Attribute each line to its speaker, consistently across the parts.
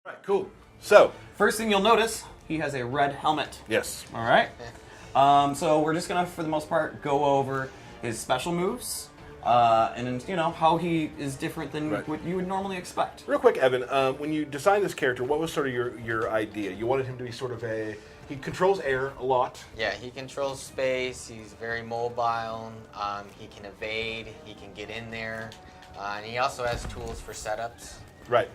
Speaker 1: Right, cool. So,
Speaker 2: first thing you'll notice, he has a red helmet.
Speaker 1: yes.
Speaker 2: All right. So we're just gonna, for the most part, go over his special moves, and how he is different than what you would normally expect.
Speaker 1: Real quick, Evan, when you designed this character, what was sort of your idea? You wanted him to be sort of he controls air a lot.
Speaker 3: Yeah, he controls space. He's very mobile. He can evade. He can get in there, and he also has tools for setups.
Speaker 1: Right.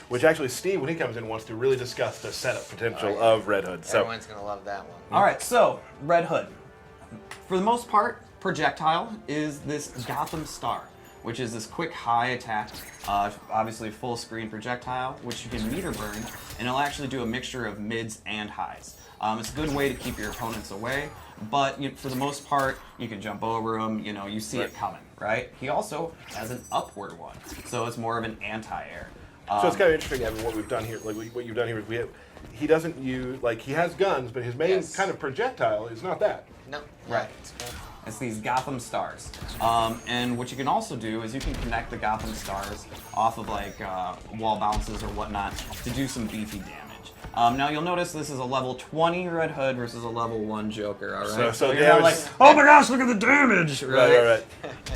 Speaker 1: Which actually, Steve, when he comes in, wants to really discuss the setup potential of Red Hood. So
Speaker 3: everyone's gonna love that one.
Speaker 2: All right, so Red Hood. For the most part, projectile is this Gotham Star, which is this quick high attack, obviously full screen projectile, which you can meter burn, and it'll actually do a mixture of mids and highs. It's a good way to keep your opponents away, but for the most part, you can jump over them. You see it coming, right? He also has an upward one, so it's more of an anti-air.
Speaker 1: So it's kind of interesting, Evan, what we've done here. Like what you've done here is he doesn't use he has guns, but his main kind of projectile is not that.
Speaker 3: No.
Speaker 2: Right. It's these Gotham Stars. And what you can also do is you can connect the Gotham Stars off of wall bounces or whatnot to do some beefy damage. Now you'll notice this is a level 20 Red Hood versus a level 1 Joker, all right?
Speaker 1: So
Speaker 2: you're not like, oh my gosh, look at the damage!
Speaker 1: Right.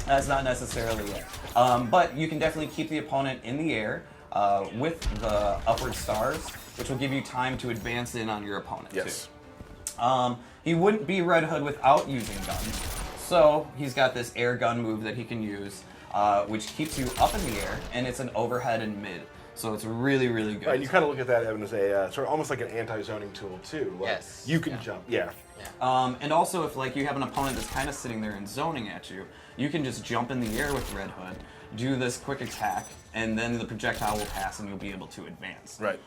Speaker 2: That's not necessarily it. But you can definitely keep the opponent in the air with the upward stars, which will give you time to advance in on your opponent too. He wouldn't be Red Hood without using guns. So he's got this air gun move that he can use, which keeps you up in the air, and it's an overhead and mid. So it's really, really good.
Speaker 1: Right, you kind of look at that, Evan, as a sort of almost like an anti-zoning tool too.
Speaker 3: Yes.
Speaker 1: You can jump. Yeah.
Speaker 2: And also, if you have an opponent that's kind of sitting there and zoning at you, you can just jump in the air with Red Hood, do this quick attack, and then the projectile will pass and you'll be able to advance.
Speaker 1: Right.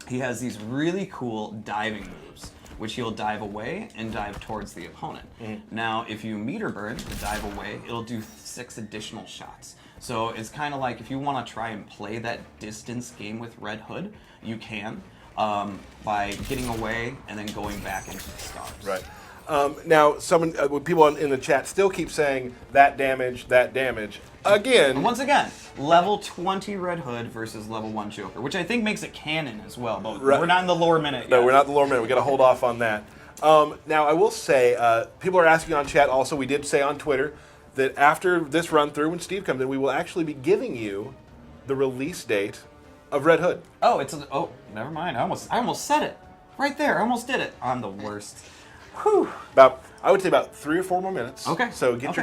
Speaker 2: He has these really cool diving moves, which he'll dive away and dive towards the opponent. Now, if you meter burn the dive away, it'll do 6 additional shots. So it's kind of like if you want to try and play that distance game with Red Hood, you can by getting away and then going back into the stars.
Speaker 1: Right. Now, people in the chat still keep saying that damage. Again.
Speaker 2: And once again, level 20 Red Hood versus level 1 Joker, which I think makes it canon as well, but we're not in the lore minute yet.
Speaker 1: No, we're not in the lore minute. We got to hold off on that. Now, I will say, people are asking on chat also, we did say on Twitter, that after this run through, when Steve comes in, we will actually be giving you the release date of Red Hood.
Speaker 2: Oh, never mind. I almost said it. Right there. I almost did it. I'm the worst. Whew.
Speaker 1: I would say about 3 or 4 more minutes.
Speaker 2: Okay.
Speaker 1: So get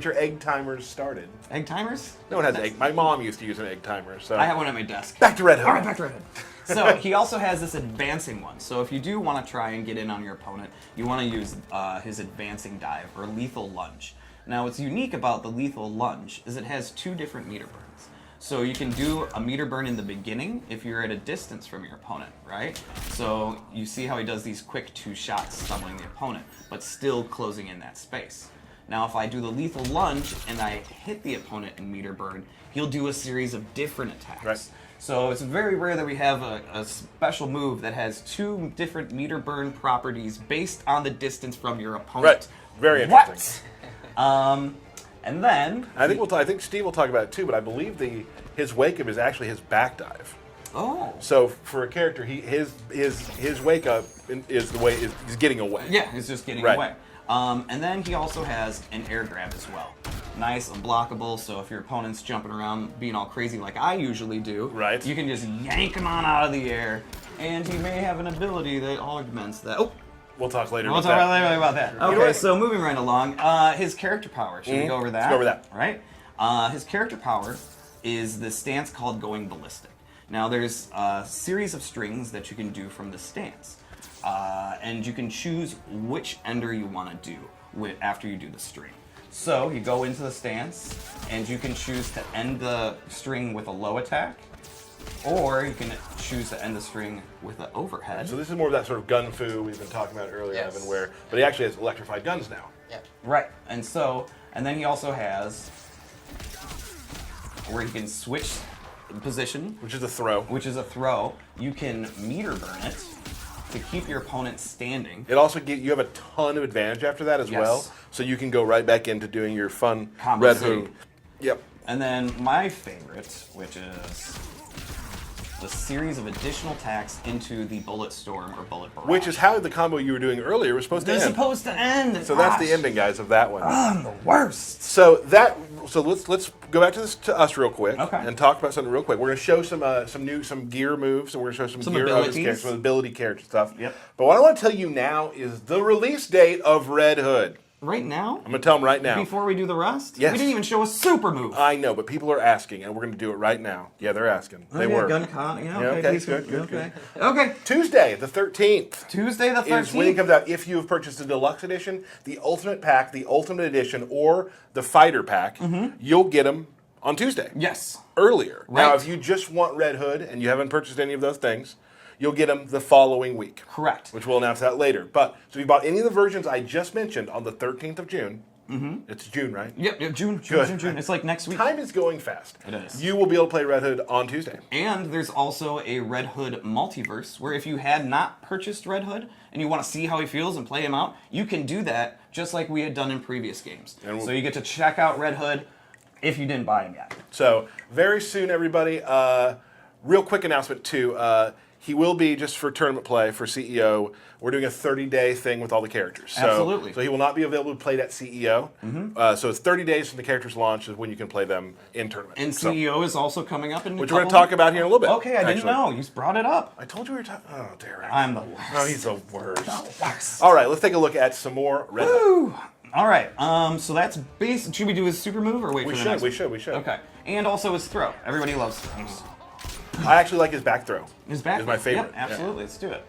Speaker 1: your egg timers started.
Speaker 2: Egg timers?
Speaker 1: No one has egg. My mom used to use an egg timer. So
Speaker 2: I have one at my desk.
Speaker 1: Back to Red Hood.
Speaker 2: All right, back to Red Hood. So he also has this advancing one. So if you do want to try and get in on your opponent, you want to use his advancing dive or lethal lunge. Now, what's unique about the lethal lunge is it has 2 different meter burns. So you can do a meter burn in the beginning if you're at a distance from your opponent, right? So you see how he does these quick 2 shots summoning the opponent, but still closing in that space. Now, if I do the lethal lunge and I hit the opponent in meter burn, he'll do a series of different attacks.
Speaker 1: Right.
Speaker 2: So it's very rare that we have a special move that has 2 different meter burn properties based on the distance from your opponent.
Speaker 1: Right. Very interesting.
Speaker 2: And then
Speaker 1: I think Steve will talk about it too, but I believe his wake up is actually his back dive.
Speaker 2: Oh.
Speaker 1: So for a character, his wake up is he's getting away.
Speaker 2: Yeah, he's just getting away. And then he also has an air grab as well. Nice, unblockable, so if your opponent's jumping around being all crazy like I usually do, you can just yank him on out of the air, and he may have an ability that augments that. Oh.
Speaker 1: We'll talk later
Speaker 2: about that. Okay, so moving right along, his character power. Should we go over that?
Speaker 1: Let's go over that.
Speaker 2: Right? His character power is the stance called going ballistic. Now, there's a series of strings that you can do from the stance. And you can choose which ender you want to do after you do the string. So you go into the stance, and you can choose to end the string with a low attack, or you can choose to end the string with an overhead.
Speaker 1: So this is more of that sort of gun fu we've been talking about earlier, Evan, but he actually has electrified guns now.
Speaker 3: Yeah.
Speaker 2: Right. And then he also has where he can switch position.
Speaker 1: Which is a throw.
Speaker 2: You can meter burn it to keep your opponent standing.
Speaker 1: It also you have a ton of advantage after that as well. So you can go right back into doing your fun
Speaker 2: Combo
Speaker 1: Red
Speaker 2: City.
Speaker 1: Hood. Yep.
Speaker 2: And then my favorite, which is a series of additional attacks into the bullet storm or bullet barrage.
Speaker 1: Which is how the combo you were doing earlier was supposed to
Speaker 2: They're
Speaker 1: end.
Speaker 2: supposed to end.
Speaker 1: So that's the ending, guys, of that one.
Speaker 2: I'm the worst.
Speaker 1: So let's go back to us real quick
Speaker 2: Okay.
Speaker 1: and talk about something real quick. We're going to show some gear moves, and we're going to show some gear
Speaker 2: abilities.
Speaker 1: some ability character stuff.
Speaker 2: Yep.
Speaker 1: But what I want to tell you now is the release date of Red Hood.
Speaker 2: Right now?
Speaker 1: I'm going to tell them right now.
Speaker 2: Before we do the rest?
Speaker 1: Yes.
Speaker 2: We didn't even show a super move.
Speaker 1: I know, but people are asking, and we're going to do it right now. Yeah, they're asking. They were.
Speaker 2: Gun con. Yeah,
Speaker 1: Yeah,
Speaker 2: okay.
Speaker 1: okay,
Speaker 2: He's
Speaker 1: good.
Speaker 2: Okay.
Speaker 1: Tuesday, the 13th.
Speaker 2: Tuesday the 13th.
Speaker 1: Is when it comes out. If you have purchased the deluxe edition, the ultimate pack, the ultimate edition, or the fighter pack, you'll get them on Tuesday.
Speaker 2: Yes.
Speaker 1: Earlier.
Speaker 2: Right.
Speaker 1: Now, if you just want Red Hood and you haven't purchased any of those things, you'll get them the following week.
Speaker 2: Correct.
Speaker 1: Which we'll announce that later. But so if you bought any of the versions I just mentioned on the 13th of June, it's June, right?
Speaker 2: Yep, June. It's like next week.
Speaker 1: Time is going fast.
Speaker 2: It is.
Speaker 1: You will be able to play Red Hood on Tuesday.
Speaker 2: And there's also a Red Hood multiverse where if you had not purchased Red Hood and you want to see how he feels and play him out, you can do that just like we had done in previous games. So you get to check out Red Hood if you didn't buy him yet.
Speaker 1: So very soon, everybody. Real quick announcement too. He will be, just for tournament play, for CEO, we're doing a 30-day thing with all the characters. So,
Speaker 2: Absolutely.
Speaker 1: So he will not be available to play at CEO. So it's 30 days from the characters launch is when you can play them in tournament.
Speaker 2: And CEO is also coming up in
Speaker 1: Which we're going to talk about here in a little bit.
Speaker 2: Okay, I didn't know. You brought it up.
Speaker 1: I told you we were talking. Oh, Derek.
Speaker 2: I'm the worst.
Speaker 1: No, he's the worst. All right, let's take a look at some more Red Hood.
Speaker 2: Woo! All right, so that's base. Should we do his super move or wait for the next one?
Speaker 1: We should.
Speaker 2: Okay, and also his throw. Everybody loves throws.
Speaker 1: I actually like his back throw.
Speaker 2: His back
Speaker 1: is my favorite.
Speaker 2: Yep, absolutely. Let's do it.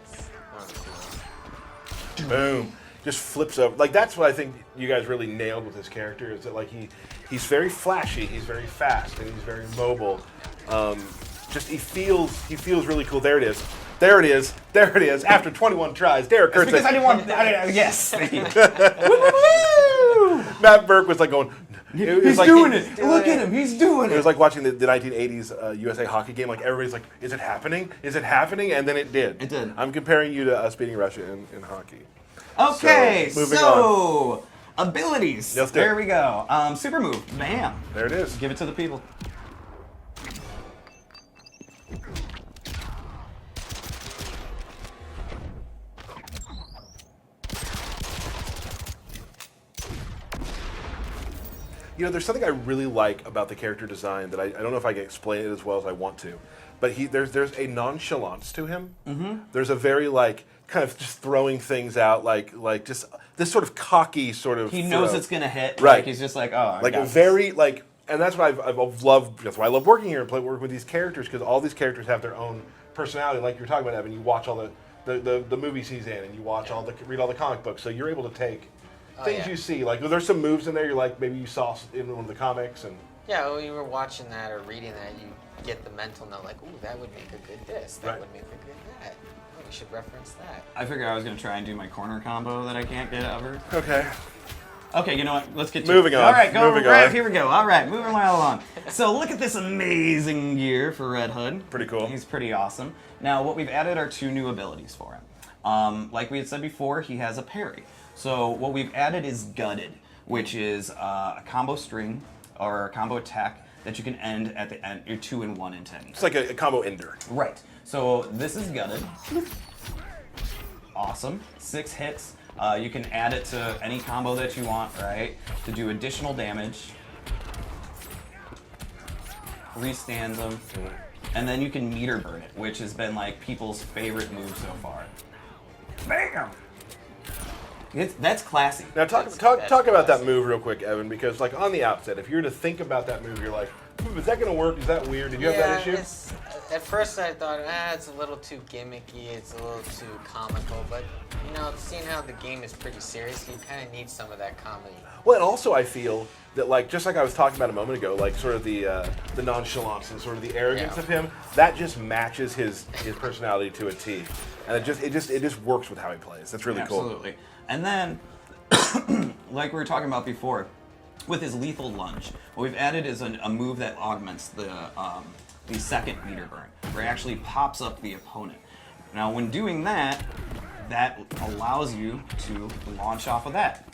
Speaker 1: Yeah. Boom. Just flips over. Like, that's what I think you guys really nailed with his character, is that, like, he's very flashy, he's very fast, and he's very mobile. He feels really cool. There it is. After 21 tries, Derek Kurtz.
Speaker 2: Because I didn't want. Yes. Thank you.
Speaker 1: Matt Burke was like going.
Speaker 2: He's doing it. Look at him. He's doing
Speaker 1: It was like watching the 1980s USA hockey game. Like, everybody's like, "Is it happening? Is it happening?" And then it did.
Speaker 2: It did.
Speaker 1: I'm comparing you to us beating Russia in hockey.
Speaker 2: Okay,
Speaker 1: moving on.
Speaker 2: Abilities.
Speaker 1: Let's do it.
Speaker 2: There we go. Super move. Bam.
Speaker 1: There it is.
Speaker 2: Give it to the people.
Speaker 1: You know, there's something I really like about the character design that I don't know if I can explain it as well as I want to, but there's a nonchalance to him. There's a very, like, kind of just throwing things out, like just this sort of cocky sort of.
Speaker 2: He knows
Speaker 1: throw.
Speaker 2: it's gonna hit.
Speaker 1: Right.
Speaker 2: Like, he's just like, oh.
Speaker 1: Like a very like, and that's what I've loved. That's why I love working here and working with these characters, because all these characters have their own personality. Like you're talking about, Evan, you watch all the movies he's in, and you watch read all the comic books, so you're able to take things you see. Like there's some moves in there you're like maybe you saw in one of the comics, and
Speaker 3: Yeah, when you were watching that or reading that, you get the mental note like, ooh, that would make a good this. That would make a good that. Oh, we should reference that.
Speaker 2: I figured I was gonna try and do my corner combo that I can't get ever.
Speaker 1: okay.
Speaker 2: Okay, you know what? Let's get to
Speaker 1: Moving
Speaker 2: it.
Speaker 1: on.
Speaker 2: All right, go
Speaker 1: Moving
Speaker 2: right
Speaker 1: on.
Speaker 2: here we go. All right, moving right along. So look at this amazing gear for Red Hood.
Speaker 1: Pretty cool.
Speaker 2: He's pretty awesome. Now, what we've added are 2 new abilities for him. Like we had said before, he has a parry. So what we've added is Gutted, which is a combo string or a combo attack that you can end at the end. You're 2-in-1 into any.
Speaker 1: It's like a combo ender.
Speaker 2: Right. So this is Gutted. Awesome. 6 hits. You can add it to any combo that you want, right? To do additional damage. Restands them. And then you can meter burn it, which has been like people's favorite move so far. Bam! That's classy.
Speaker 1: Now talk about that move real quick, Evan, because like on the outset, if you were to think about that move, you're like, is that going to work? Is that weird? Did you have that issue?
Speaker 3: At first I thought, it's a little too gimmicky, it's a little too comical, but you know, seeing how the game is pretty serious, you kind of need some of that comedy.
Speaker 1: Well, and also I feel that, like, just like I was talking about a moment ago, like sort of the nonchalance and sort of the arrogance of him, that just matches his personality to a T, and it just works with how he plays. That's really cool.
Speaker 2: Absolutely. And then, like we were talking about before, with his lethal lunge, what we've added is a move that augments the second meter burn, where it actually pops up the opponent. Now, when doing that, that allows you to launch off of that.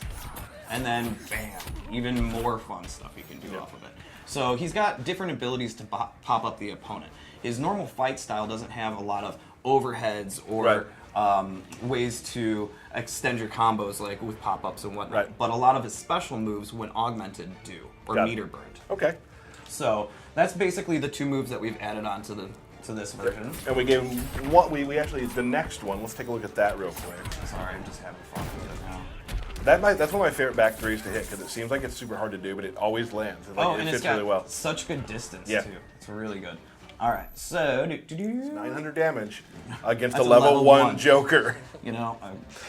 Speaker 2: And then, bam, even more fun stuff you can do off of it. So he's got different abilities to pop up the opponent. his normal fight style doesn't have a lot of overheads or ways to extend your combos like with pop-ups and whatnot.
Speaker 1: Right.
Speaker 2: But a lot of his special moves, when augmented, do, or
Speaker 1: Got it.
Speaker 2: meter burned.
Speaker 1: Okay.
Speaker 2: So that's basically the 2 moves that we've added on to this version.
Speaker 1: And we gave him what we actually the next one. Let's take a look at that real quick.
Speaker 2: Sorry, I'm just having fun with it now.
Speaker 1: That's one of my favorite back threes to hit because it seems like it's super hard to do, but it always lands. It,
Speaker 2: Oh,
Speaker 1: it
Speaker 2: and
Speaker 1: fits
Speaker 2: it's got
Speaker 1: really well.
Speaker 2: such good distance
Speaker 1: Yeah.
Speaker 2: too. It's really good. All right, so
Speaker 1: 900 damage against
Speaker 2: That's
Speaker 1: a
Speaker 2: a
Speaker 1: level
Speaker 2: level
Speaker 1: 1
Speaker 2: 1.
Speaker 1: Joker.
Speaker 2: you know,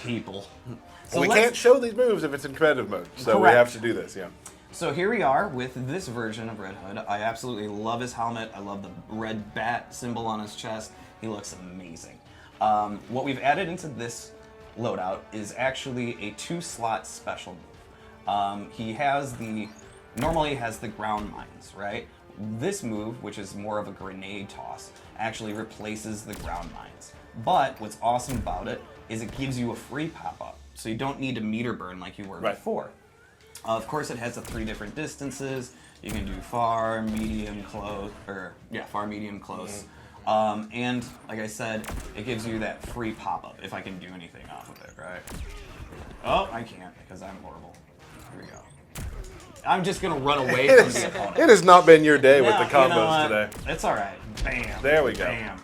Speaker 2: people. So
Speaker 1: Well, we
Speaker 2: let's-
Speaker 1: can't show these moves if it's in competitive mode, so we
Speaker 2: Correct.
Speaker 1: have to do this. Yeah.
Speaker 2: So here we are with this version of Red Hood. I absolutely love his helmet. I love the red bat symbol on his chest. He looks amazing. What we've added into this loadout is actually a 2-slot special move. He normally has the ground mines, right? This move, which is more of a grenade toss, actually replaces the ground mines. But what's awesome about it is it gives you a free pop-up, so you don't need to meter burn like you were before. Of course, it has the 3 different distances. You can do far, medium, close, far, medium, close. And like I said, it gives you that free pop-up if I can do anything off of it, right? Oh, I can't because I'm horrible. Here we go. I'm just gonna run away from the opponent.
Speaker 1: It has not been your day with
Speaker 2: No,
Speaker 1: the
Speaker 2: you know
Speaker 1: combos
Speaker 2: what?
Speaker 1: today.
Speaker 2: It's all right. Bam.
Speaker 1: There we go.
Speaker 2: Bam.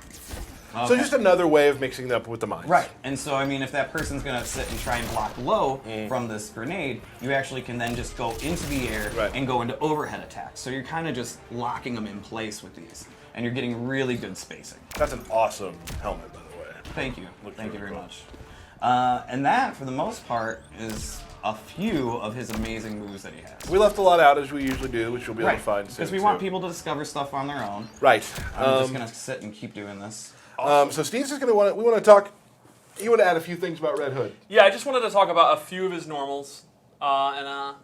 Speaker 1: So
Speaker 2: Okay.
Speaker 1: just another way of mixing it up with the mines.
Speaker 2: Right, and so I mean, if that person's gonna sit and try and block low from this grenade, you actually can then just go into the air and go into overhead attacks. So you're kind of just locking them in place with these, and you're getting really good spacing.
Speaker 1: That's an awesome helmet, by the way.
Speaker 2: Thank you.
Speaker 1: Looks
Speaker 2: Thank you
Speaker 1: really
Speaker 2: very
Speaker 1: cool.
Speaker 2: much. And that, for the most part, is a few of his amazing moves that he has.
Speaker 1: We left a lot out as we usually do, which you'll be able to find soon.
Speaker 2: Because we want people to discover stuff on their own.
Speaker 1: Right.
Speaker 2: I'm just gonna sit and keep doing this.
Speaker 1: So Steve's just gonna we want to talk. You want to add a few things about Red Hood?
Speaker 4: Yeah, I just wanted to talk about a few of his normals and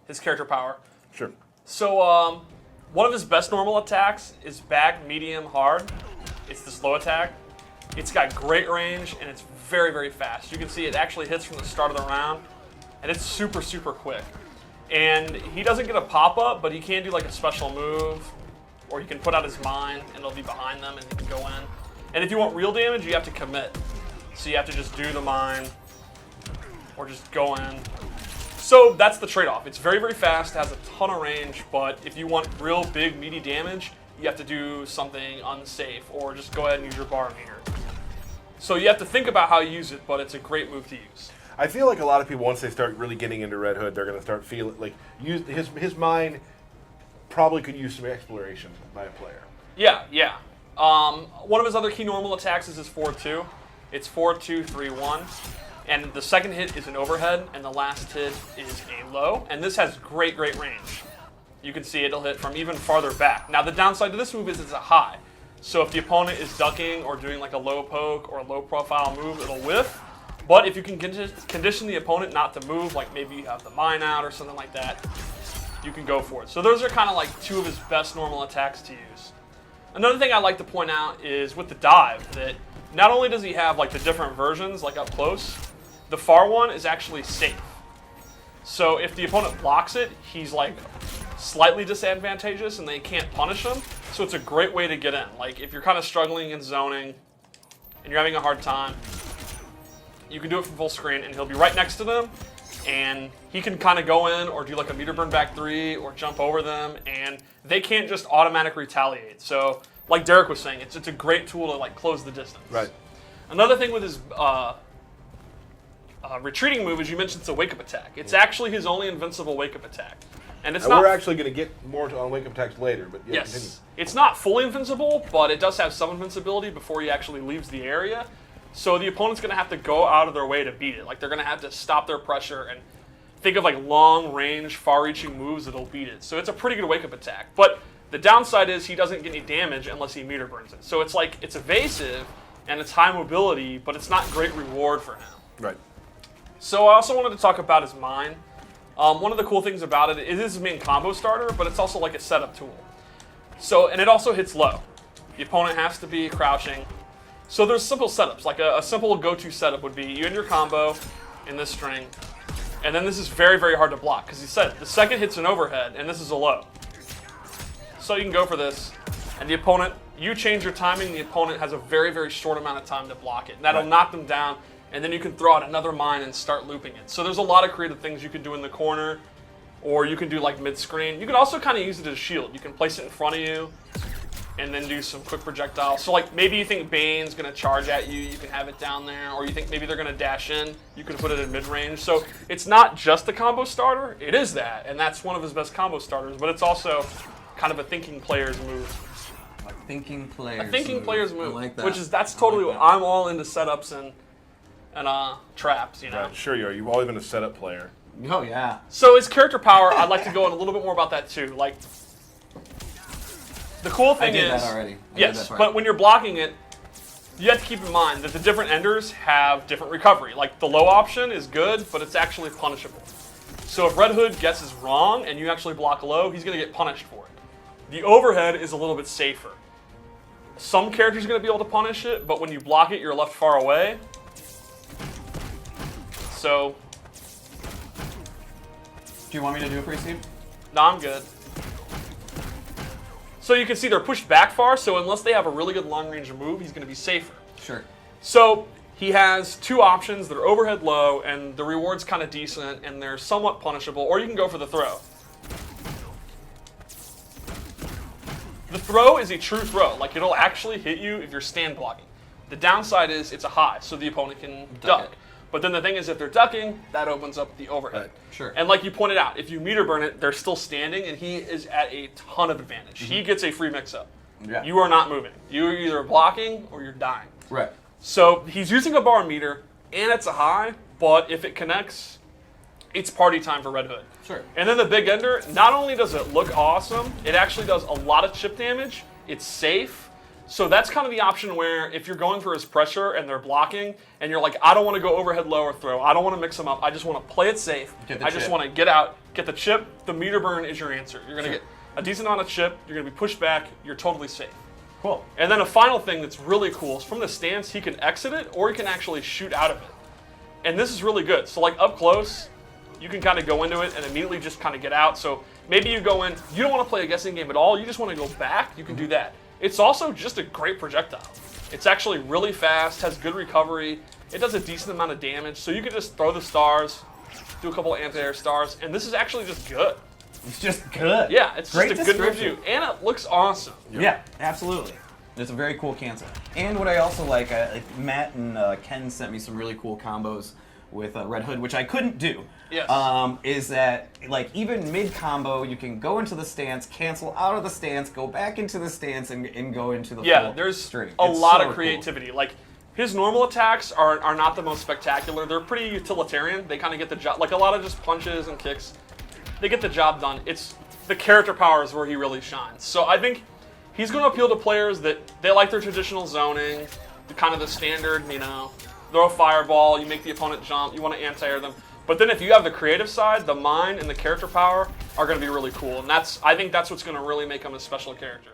Speaker 4: his character power.
Speaker 1: Sure.
Speaker 4: So one of his best normal attacks is back, medium, hard. It's the slow attack. It's got great range and it's very, very fast. You can see it actually hits from the start of the round, and it's super, super quick. And he doesn't get a pop-up, but he can do like a special move, or he can put out his mine and it'll be behind them and he can go in. And if you want real damage, you have to commit. So you have to just do the mine or just go in. So that's the trade-off. It's very, very fast, has a ton of range, but if you want real big, meaty damage, you have to do something unsafe or just go ahead and use your bar meter. So you have to think about how you use it, but it's a great move to use.
Speaker 1: I feel like a lot of people, once they start really getting into Red Hood, they're going to start feeling like his mind probably could use some exploration by a player.
Speaker 4: Yeah, yeah. One of his other key normal attacks is his 4-2. It's 4-2-3-1. And the second hit is an overhead, and the last hit is a low. And this has great, great range. You can see it'll hit from even farther back. Now, the downside to this move is it's a high. So if the opponent is ducking or doing like a low poke or a low profile move, it'll whiff. But if you can condition the opponent not to move, like maybe you have the mine out or something like that, you can go for it. So those are kind of like 2 of his best normal attacks to use. Another thing I'd like to point out is with the dive, that not only does he have like the different versions, like up close, the far one is actually safe. So if the opponent blocks it, he's like slightly disadvantageous and they can't punish him. So it's a great way to get in. Like if you're kind of struggling in zoning and you're having a hard time, you can do it from full screen and he'll be right next to them. And he can kind of go in or do like a meter burn back 3 or jump over them, and they can't just automatic retaliate. So, like Derek was saying, it's a great tool to like close the distance.
Speaker 1: Right.
Speaker 4: Another thing with his retreating move is you mentioned it's a wake-up attack. It's actually his only invincible wake-up attack, and it's not.
Speaker 1: We're actually going to get more on wake-up attacks later, but yeah,
Speaker 4: Yes,
Speaker 1: continue.
Speaker 4: it's not fully invincible, but it does have some invincibility before he actually leaves the area. So the opponent's going to have to go out of their way to beat it. Like they're going to have to stop their pressure and think of like long-range, far-reaching moves that'll beat it. So it's a pretty good wake-up attack. But the downside is he doesn't get any damage unless he meter burns it. So it's like it's evasive and it's high mobility, but it's not great reward for him.
Speaker 1: Right.
Speaker 4: So I also wanted to talk about his mine. One of the cool things about it is his main combo starter, but it's also like a setup tool. So, and it also hits low. The opponent has to be crouching. So there's simple setups, like a simple go-to setup would be you end your combo in this string, and then this is very, very hard to block, because he said the second hit's an overhead, and this is a low. So you can go for this, and the opponent, you change your timing, the opponent has a very, very short amount of time to block it. And that'll knock them down, and then you can throw out another mine and start looping it. So there's a lot of creative things you can do in the corner, or you can do like mid-screen. You can also kind of use it as a shield. You can place it in front of you, and then do some quick projectiles. So like maybe you think Bane's gonna charge at you, you can have it down there, or you think maybe they're gonna dash in, you can put it in mid-range. So it's not just a combo starter, it is that, and that's one of his best combo starters, but it's also kind of a thinking player's move.
Speaker 2: A thinking player's
Speaker 4: move.
Speaker 2: I like that.
Speaker 4: Which is, that's totally what I'm all into setups and traps, you know.
Speaker 1: Right, sure you are. You've always been a setup player.
Speaker 2: Oh, yeah.
Speaker 4: So his character power, I'd like to go in a little bit more about that too. Like, the cool thing
Speaker 2: I did
Speaker 4: is,
Speaker 2: that already.
Speaker 4: yes, but when you're blocking it, you have to keep in mind that the different enders have different recovery. Like the low option is good, but it's actually punishable. So if Red Hood guesses wrong and you actually block low, he's going to get punished for it. The overhead is a little bit safer. Some characters are going to be able to punish it, but when you block it, you're left far away. So,
Speaker 2: do you want me to do it for you, Steve?
Speaker 4: no, I'm good. So you can see they're pushed back far, so unless they have a really good long-range move, he's going to be safer.
Speaker 2: Sure.
Speaker 4: So he has two options that are overhead low, and the reward's kind of decent, and they're somewhat punishable, or you can go for the throw. The throw is a true throw. Like, it'll actually hit you if you're stand blocking. The downside is it's a high, so the opponent can duck.
Speaker 2: it.
Speaker 4: But then the thing is, if they're ducking, that opens up the overhead.
Speaker 1: Right.
Speaker 2: Sure.
Speaker 4: And like you pointed out, if you meter burn it, they're still standing, and he is at a ton of advantage. He gets a free mix-up.
Speaker 2: Yeah.
Speaker 4: You are not moving. You're either blocking or you're dying.
Speaker 2: Right.
Speaker 4: So he's using a bar meter, and it's a high, but if it connects, it's party time for Red Hood.
Speaker 2: Sure.
Speaker 4: And then the Big Ender, not only does it look awesome, it actually does a lot of chip damage. It's safe. So that's kind of the option where if you're going for his pressure and they're blocking, and you're like, I don't want to go overhead low or throw. I don't want to mix them up. I just want to play it safe.
Speaker 2: Get the
Speaker 4: I just
Speaker 2: chip.
Speaker 4: want to get out, get the chip. The meter burn is your answer. You're going to
Speaker 2: Sure.
Speaker 4: get a decent amount of chip. You're going to be pushed back. You're totally safe.
Speaker 2: Cool.
Speaker 4: And then a final thing that's really cool is from the stance, he can exit it or he can actually shoot out of it. And this is really good. So like up close, you can kind of go into it and immediately just kind of get out. So maybe you go in, you don't want to play a guessing game at all, you just want to go back, you can do that. It's also just a great projectile. It's actually really fast, has good recovery, it does a decent amount of damage, so you can just throw the stars, do a couple of anti-air stars, and this is actually just good.
Speaker 2: It's just good.
Speaker 4: Yeah, it's
Speaker 2: Great
Speaker 4: just a good
Speaker 2: description.
Speaker 4: review, and it looks awesome.
Speaker 2: Yeah, absolutely. It's a very cool cancel. And what I also like Matt and Ken sent me some really cool combos with Red Hood, which I couldn't do.
Speaker 4: Yes.
Speaker 2: Is that like even mid combo, you can go into the stance, cancel out of the stance, go back into the stance, and go into the
Speaker 4: Yeah,
Speaker 2: full
Speaker 4: there's
Speaker 2: string.
Speaker 4: a
Speaker 2: It's
Speaker 4: lot
Speaker 2: so
Speaker 4: of
Speaker 2: cool.
Speaker 4: creativity. Like, his normal attacks are not the most spectacular. They're pretty utilitarian. They kind of get the job, like a lot of just punches and kicks. They get the job done. It's the character power is where he really shines. So I think he's going to appeal to players that they like their traditional zoning, the kind of the standard, you know, throw a fireball, you make the opponent jump, you want to anti-air them. But then if you have the creative side, the mind and the character power are going to be really cool. And I think that's what's going to really make him a special character.